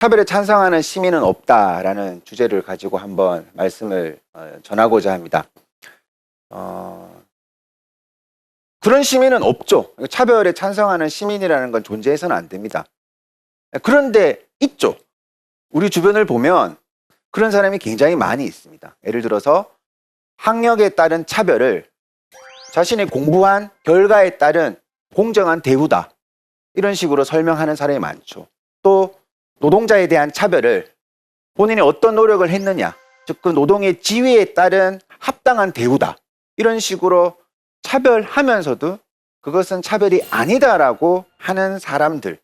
차별에 찬성하는 시민은 없다라는 주제를 가지고 한번 말씀을 전하고자 합니다. 그런 시민은 없죠. 차별에 찬성하는 시민이라는 건 존재해서는 안 됩니다. 그런데 있죠. 우리 주변을 보면 그런 사람이 굉장히 많이 있습니다. 예를 들어서 학력에 따른 차별을 자신이 공부한 결과에 따른 공정한 대우다, 이런 식으로 설명하는 사람이 많죠. 또 노동자에 대한 차별을 본인이 어떤 노력을 했느냐, 즉 그 노동의 지위에 따른 합당한 대우다, 이런 식으로 차별하면서도 그것은 차별이 아니다라고 하는 사람들,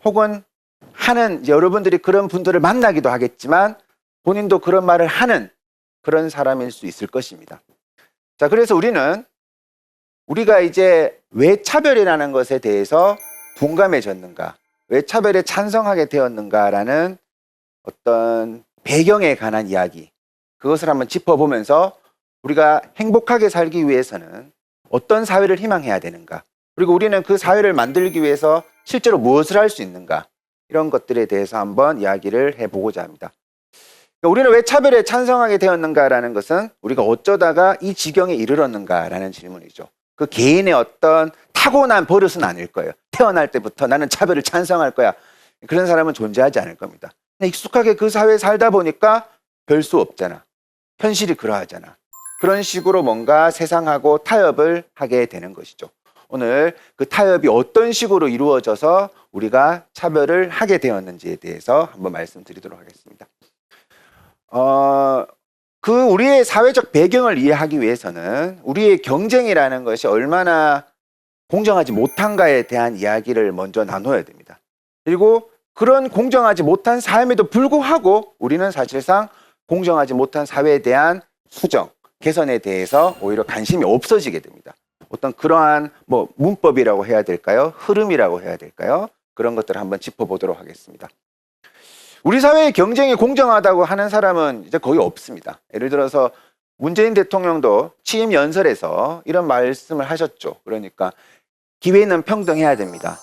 혹은 하는, 여러분들이 그런 분들을 만나기도 하겠지만 본인도 그런 말을 하는 그런 사람일 수 있을 것입니다. 자, 그래서 우리가 이제 왜 차별이라는 것에 대해서 둔감해졌는가, 왜 차별에 찬성하게 되었는가라는 어떤 배경에 관한 이야기, 그것을 한번 짚어보면서 우리가 행복하게 살기 위해서는 어떤 사회를 희망해야 되는가, 그리고 우리는 그 사회를 만들기 위해서 실제로 무엇을 할 수 있는가, 이런 것들에 대해서 한번 이야기를 해보고자 합니다. 우리는 왜 차별에 찬성하게 되었는가라는 것은 우리가 어쩌다가 이 지경에 이르렀는가라는 질문이죠. 그 개인의 어떤 타고난 버릇은 아닐 거예요. 태어날 때부터 나는 차별을 찬성할 거야, 그런 사람은 존재하지 않을 겁니다. 익숙하게 그 사회에 살다 보니까 별 수 없잖아, 현실이 그러하잖아, 그런 식으로 뭔가 세상하고 타협을 하게 되는 것이죠. 오늘 그 타협이 어떤 식으로 이루어져서 우리가 차별을 하게 되었는지에 대해서 한번 말씀드리도록 하겠습니다. 우리의 사회적 배경을 이해하기 위해서는 우리의 경쟁이라는 것이 얼마나 공정하지 못한가에 대한 이야기를 먼저 나눠야 됩니다. 그리고 그런 공정하지 못한 삶에도 불구하고 우리는 사실상 공정하지 못한 사회에 대한 수정, 개선에 대해서 오히려 관심이 없어지게 됩니다. 어떤 그러한 문법이라고 해야 될까요? 흐름이라고 해야 될까요? 그런 것들을 한번 짚어보도록 하겠습니다. 우리 사회의 경쟁이 공정하다고 하는 사람은 이제 거의 없습니다. 예를 들어서 문재인 대통령도 취임 연설에서 이런 말씀을 하셨죠. 그러니까 기회는 평등해야 됩니다.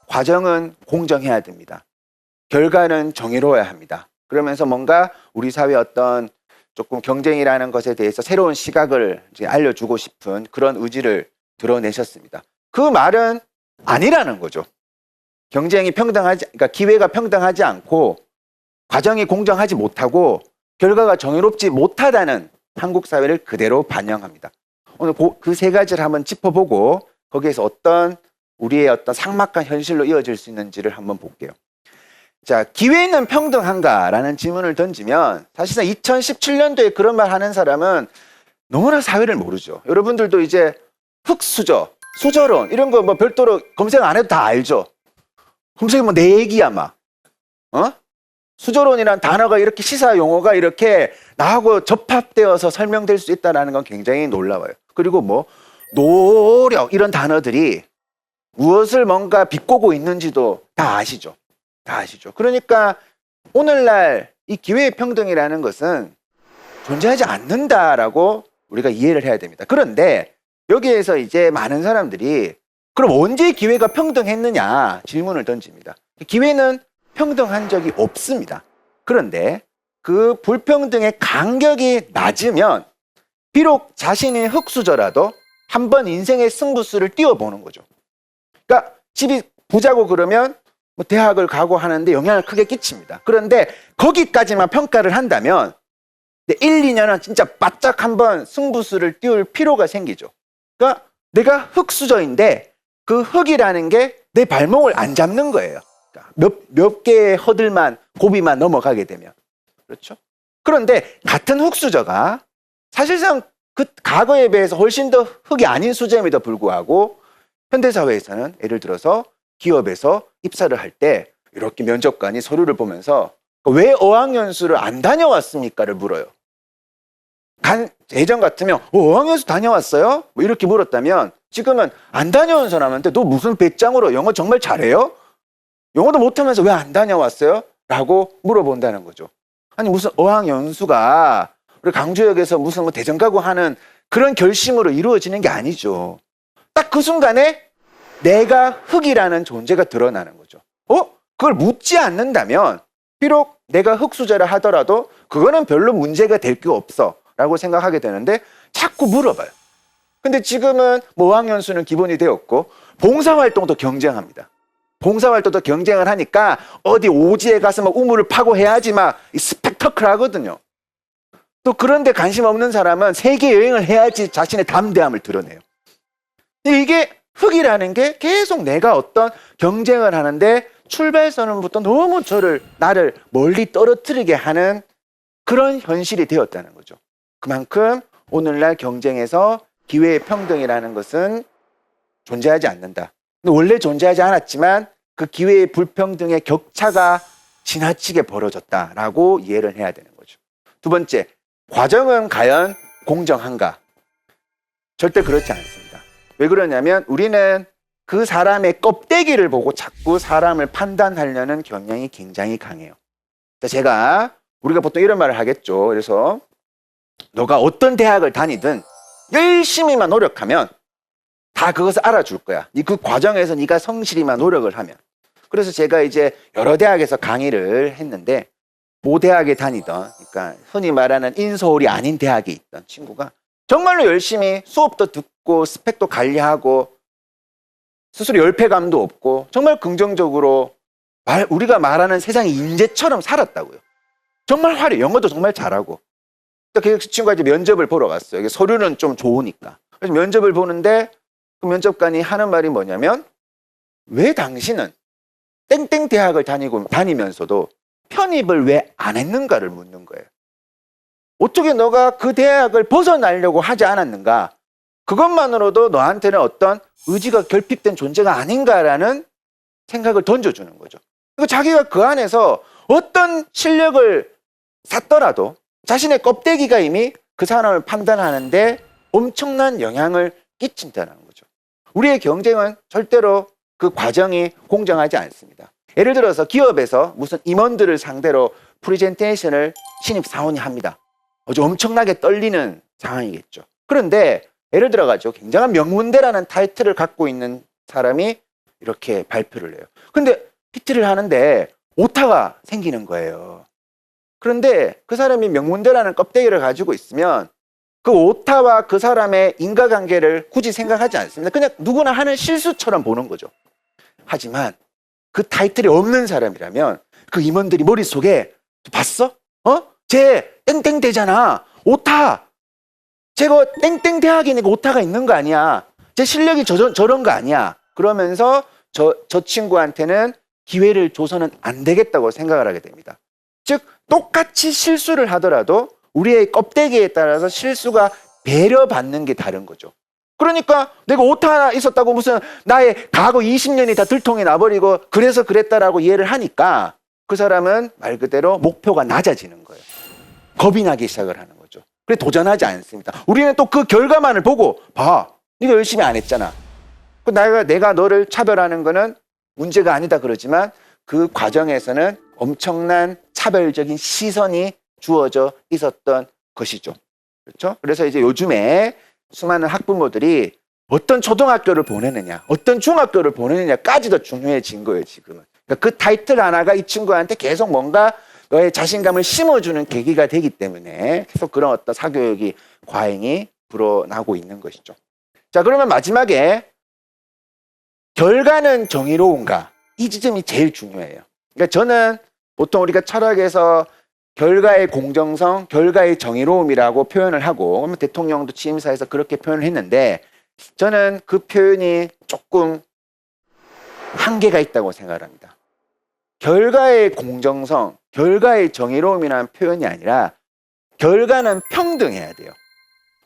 과정은 공정해야 됩니다. 결과는 정의로워야 합니다. 그러면서 뭔가 우리 사회의 어떤 조금 경쟁이라는 것에 대해서 새로운 시각을 이제 알려주고 싶은 그런 의지를 드러내셨습니다. 그 말은 아니라는 거죠. 경쟁이 그러니까 기회가 평등하지 않고 과정이 공정하지 못하고 결과가 정의롭지 못하다는 한국 사회를 그대로 반영합니다. 오늘 그 세 가지를 한번 짚어보고 거기에서 어떤 우리의 어떤 삭막한 현실로 이어질 수 있는지를 한번 볼게요. 자, 기회는 평등한가라는 질문을 던지면 사실상 2017년도에 그런 말 하는 사람은 너무나 사회를 모르죠. 여러분들도 이제 흑수저, 수저론 이런 거 별도로 검색 안 해도 다 알죠. 검색이 내 얘기야 막. 수저론이란 단어가 이렇게 시사 용어가 이렇게 나하고 접합되어서 설명될 수 있다는 건 굉장히 놀라워요. 그리고 노력 이런 단어들이 무엇을 뭔가 비꼬고 있는지도 다 아시죠. 다 아시죠. 그러니까 오늘날 이 기회평등이라는 것은 존재하지 않는다라고 우리가 이해를 해야 됩니다. 그런데 여기에서 이제 많은 사람들이 그럼 언제 기회가 평등했느냐 질문을 던집니다. 기회는 평등한 적이 없습니다. 그런데 그 불평등의 간격이 낮으면 비록 자신이 흑수저라도 한번 인생의 승부수를 띄워보는 거죠. 그러니까 집이 부자고 그러면 대학을 가고 하는데 영향을 크게 끼칩니다. 그런데 거기까지만 평가를 한다면 1, 2년은 진짜 바짝 한번 승부수를 띄울 필요가 생기죠. 그러니까 내가 흑수저인데 그 흑이라는 게 내 발목을 안 잡는 거예요. 몇 개의 허들만, 고비만 넘어가게 되면. 그렇죠? 그런데 같은 흑수저가 사실상 그 과거에 비해서 훨씬 더 흑이 아닌 수저임에도 불구하고 현대사회에서는 예를 들어서 기업에서 입사를 할 때 이렇게 면접관이 서류를 보면서 왜 어학연수를 안 다녀왔습니까를 물어요. 예전 같으면 어학연수 다녀왔어요? 이렇게 물었다면 지금은 안 다녀온 사람한테 너 무슨 배짱으로 영어 정말 잘해요? 영어도 못하면서 왜 안 다녀왔어요? 라고 물어본다는 거죠. 아니 무슨 어학연수가 우리 강주역에서 무슨 대전가고 하는 그런 결심으로 이루어지는 게 아니죠. 딱 그 순간에 내가 흑이라는 존재가 드러나는 거죠. 그걸 묻지 않는다면 비록 내가 흙수저라 하더라도 그거는 별로 문제가 될 게 없어 라고 생각하게 되는데 자꾸 물어봐요. 근데 지금은 뭐 어학연수는 기본이 되었고 봉사활동도 경쟁합니다. 봉사활동도 경쟁을 하니까 어디 오지에 가서 막 우물을 파고 해야지 막 스펙터클 하거든요. 또 그런데 관심 없는 사람은 세계 여행을 해야지 자신의 담대함을 드러내요. 이게 흙이라는 게 계속 내가 어떤 경쟁을 하는데 출발선부터 너무 나를 멀리 떨어뜨리게 하는 그런 현실이 되었다는 거죠. 그만큼 오늘날 경쟁에서 기회의 평등이라는 것은 존재하지 않는다. 근데 원래 존재하지 않았지만 그 기회의 불평등의 격차가 지나치게 벌어졌다라고 이해를 해야 되는 거죠. 두 번째, 과정은 과연 공정한가? 절대 그렇지 않습니다. 왜 그러냐면 우리는 그 사람의 껍데기를 보고 자꾸 사람을 판단하려는 경향이 굉장히 강해요. 우리가 보통 이런 말을 하겠죠. 그래서 너가 어떤 대학을 다니든 열심히만 노력하면 다 그것을 알아줄 거야. 그 과정에서 네가 성실히만 노력을 하면. 그래서 제가 이제 여러 대학에서 강의를 했는데 모 대학에 다니던, 그러니까 흔히 말하는 인서울이 아닌 대학에 있던 친구가 정말로 열심히 수업도 듣고 스펙도 관리하고 스스로 열패감도 없고 정말 긍정적으로 우리가 말하는 세상의 인재처럼 살았다고요. 정말 영어도 정말 잘하고. 그 친구가 이제 면접을 보러 갔어요. 이게 서류는 좀 좋으니까. 그래서 면접을 보는데 그 면접관이 하는 말이 뭐냐면 왜 당신은 땡땡 대학을 다니면서도 편입을 왜 안 했는가를 묻는 거예요. 어떻게 너가 그 대학을 벗어나려고 하지 않았는가? 그것만으로도 너한테는 어떤 의지가 결핍된 존재가 아닌가라는 생각을 던져주는 거죠. 그리고 자기가 그 안에서 어떤 실력을 쌓더라도 자신의 껍데기가 이미 그 사람을 판단하는데 엄청난 영향을 끼친다는 거죠. 우리의 경쟁은 절대로 그 과정이 공정하지 않습니다. 예를 들어서 기업에서 무슨 임원들을 상대로 프레젠테이션을 신입사원이 합니다. 아주 엄청나게 떨리는 상황이겠죠. 그런데 예를 들어가지고 굉장한 명문대라는 타이틀을 갖고 있는 사람이 이렇게 발표를 해요. 근데 PT를 하는데 오타가 생기는 거예요. 그런데 그 사람이 명문대라는 껍데기를 가지고 있으면 그 오타와 그 사람의 인과관계를 굳이 생각하지 않습니다. 그냥 누구나 하는 실수처럼 보는 거죠. 하지만 그 타이틀이 없는 사람이라면 그 임원들이 머릿속에 봤어? 쟤 땡땡 대잖아. 오타. 쟤가 땡땡 대학이니까 오타가 있는 거 아니야. 쟤 실력이 저런 거 아니야. 그러면서 저 친구한테는 기회를 줘서는 안 되겠다고 생각을 하게 됩니다. 즉 똑같이 실수를 하더라도 우리의 껍데기에 따라서 실수가 배려받는 게 다른 거죠. 그러니까 내가 오타 하나 있었다고 무슨 나의 과거 20년이 다 들통이 나버리고 그래서 그랬다라고 이해를 하니까 그 사람은 말 그대로 목표가 낮아지는 거예요. 겁이 나기 시작을 하는 거죠. 그래 도전하지 않습니다. 우리는 또 그 결과만을 보고 봐. 네가 열심히 안 했잖아. 내가 너를 차별하는 거는 문제가 아니다 그러지만 그 과정에서는 엄청난 차별적인 시선이 주어져 있었던 것이죠. 그렇죠? 그래서 이제 요즘에 수많은 학부모들이 어떤 초등학교를 보내느냐, 어떤 중학교를 보내느냐까지도 중요해진 거예요, 지금은. 그러니까 그 타이틀 하나가 이 친구한테 계속 뭔가 너의 자신감을 심어주는 계기가 되기 때문에 계속 그런 어떤 사교육이 과잉이 불어나고 있는 것이죠. 자, 그러면 마지막에 결과는 정의로운가? 이 지점이 제일 중요해요. 그러니까 저는 보통 우리가 철학에서 결과의 공정성, 결과의 정의로움이라고 표현을 하고 대통령도 취임사에서 그렇게 표현을 했는데 저는 그 표현이 조금 한계가 있다고 생각을 합니다. 결과의 공정성, 결과의 정의로움이라는 표현이 아니라 결과는 평등해야 돼요.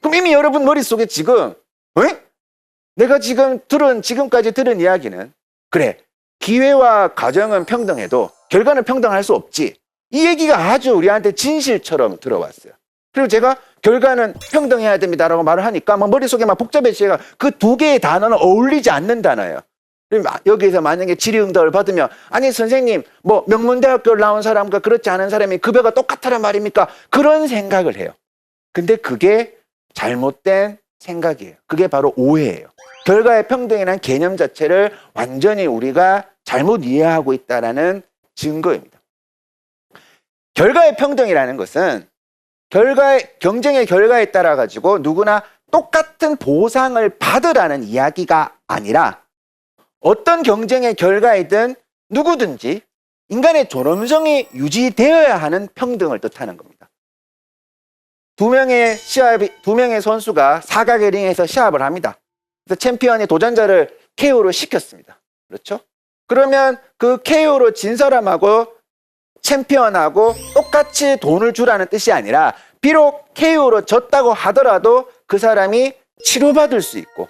그럼 이미 여러분 머릿속에 지금 내가 지금까지 들은 이야기는 그래, 기회와 과정은 평등해도 결과는 평등할 수 없지. 이 얘기가 아주 우리한테 진실처럼 들어왔어요. 그리고 제가 결과는 평등해야 됩니다라고 말을 하니까 머릿속에 막 복잡해지니까 그 두 개의 단어는 어울리지 않는 단어예요. 여기서 만약에 질의응답을 받으면 아니 선생님 뭐 명문대학교를 나온 사람과 그렇지 않은 사람이 급여가 똑같다는 말입니까? 그런 생각을 해요. 근데 그게 잘못된 생각이에요. 그게 바로 오해예요. 결과의 평등이라는 개념 자체를 완전히 우리가 잘못 이해하고 있다는 증거입니다. 결과의 평등이라는 것은 경쟁의 결과에 따라 가지고 누구나 똑같은 보상을 받으라는 이야기가 아니라 어떤 경쟁의 결과이든 누구든지 인간의 존엄성이 유지되어야 하는 평등을 뜻하는 겁니다. 두 명의 선수가 사각의 링에서 시합을 합니다. 그래서 챔피언이 도전자를 KO로 시켰습니다. 그렇죠? 그러면 그 KO로 진 사람하고 챔피언하고 똑같이 돈을 주라는 뜻이 아니라 비록 KO로 졌다고 하더라도 그 사람이 치료받을 수 있고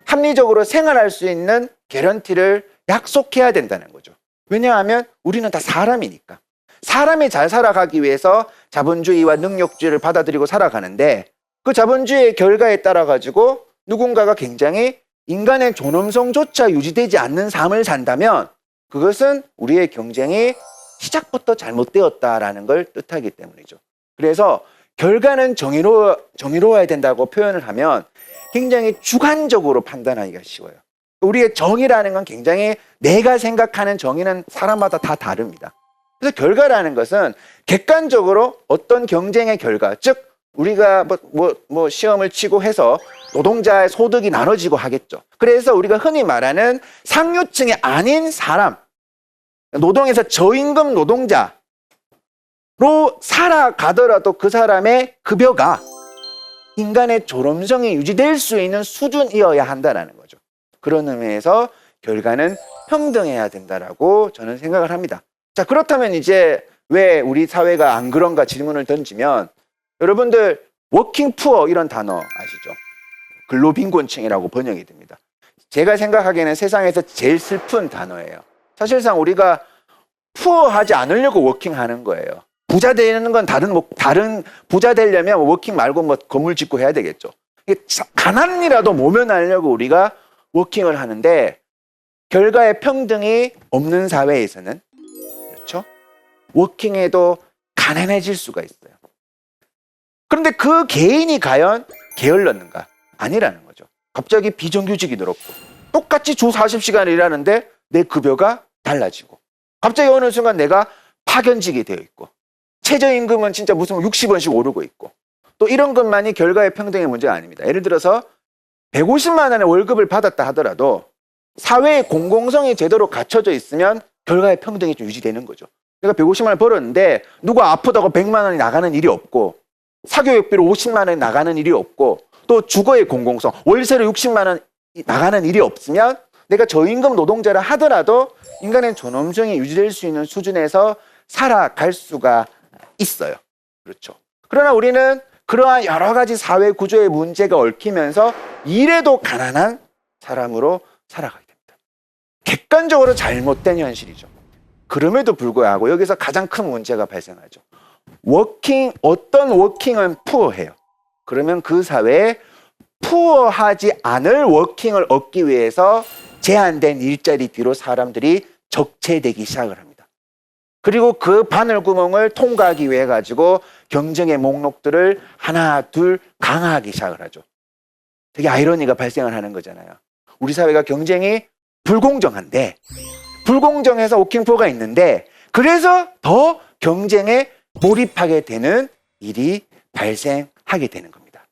합리적으로 생활할 수 있는 개런티를 약속해야 된다는 거죠. 왜냐하면 우리는 다 사람이니까. 사람이 잘 살아가기 위해서 자본주의와 능력주의를 받아들이고 살아가는데 그 자본주의의 결과에 따라 가지고 누군가가 굉장히 인간의 존엄성조차 유지되지 않는 삶을 산다면 그것은 우리의 경쟁이 시작부터 잘못되었다라는 걸 뜻하기 때문이죠. 그래서 결과는 정의로워야 된다고 표현을 하면 굉장히 주관적으로 판단하기가 쉬워요. 우리의 정의라는 건 굉장히 내가 생각하는 정의는 사람마다 다 다릅니다. 그래서 결과라는 것은 객관적으로 어떤 경쟁의 결과, 즉 우리가 시험을 치고 해서 노동자의 소득이 나눠지고 하겠죠. 그래서 우리가 흔히 말하는 상류층이 아닌 사람, 노동에서 저임금 노동자로 살아가더라도 그 사람의 급여가 인간의 존엄성이 유지될 수 있는 수준이어야 한다는 거죠. 그런 의미에서 결과는 평등해야 된다라고 저는 생각을 합니다. 자, 그렇다면 이제 왜 우리 사회가 안 그런가 질문을 던지면 여러분들 워킹 푸어 이런 단어 아시죠? 근로빈곤층이라고 번역이 됩니다. 제가 생각하기에는 세상에서 제일 슬픈 단어예요. 사실상 우리가 푸어하지 않으려고 워킹하는 거예요. 부자 되는 건 다른 부자 되려면 워킹 말고 건물 짓고 해야 되겠죠. 가난이라도 모면하려고 우리가 워킹을 하는데 결과의 평등이 없는 사회에서는 그렇죠? 워킹해도 가난해질 수가 있어요. 그런데 그 개인이 과연 게을렀는가? 아니라는 거죠. 갑자기 비정규직이 늘었고 똑같이 주 40시간을 일하는데 내 급여가 달라지고 갑자기 어느 순간 내가 파견직이 되어 있고 최저임금은 진짜 무슨 60원씩 오르고 있고 또 이런 것만이 결과의 평등의 문제가 아닙니다. 예를 들어서 150만 원의 월급을 받았다 하더라도 사회의 공공성이 제대로 갖춰져 있으면 결과의 평등이 좀 유지되는 거죠. 내가 150만 원 벌었는데 누가 아프다고 100만 원이 나가는 일이 없고 사교육비로 50만 원이 나가는 일이 없고 또 주거의 공공성, 월세로 60만 원 나가는 일이 없으면 내가 저임금 노동자라 하더라도 인간의 존엄성이 유지될 수 있는 수준에서 살아갈 수가 있어요. 그렇죠. 그러나 우리는 그러한 여러 가지 사회 구조의 문제가 얽히면서 이래도 가난한 사람으로 살아가게 됩니다. 객관적으로 잘못된 현실이죠. 그럼에도 불구하고 여기서 가장 큰 문제가 발생하죠. 어떤 워킹은 푸어해요. 그러면 그 사회에 푸어하지 않을 워킹을 얻기 위해서 제한된 일자리 뒤로 사람들이 적체되기 시작을 합니다. 그리고 그 바늘구멍을 통과하기 위해 가지고 경쟁의 목록들을 하나 둘 강화하기 시작을 하죠. 되게 아이러니가 발생을 하는 거잖아요. 우리 사회가 경쟁이 불공정한데 불공정해서 워킹푸어가 있는데 그래서 더 경쟁에 몰입하게 되는 일이 발생하게 되는 겁니다.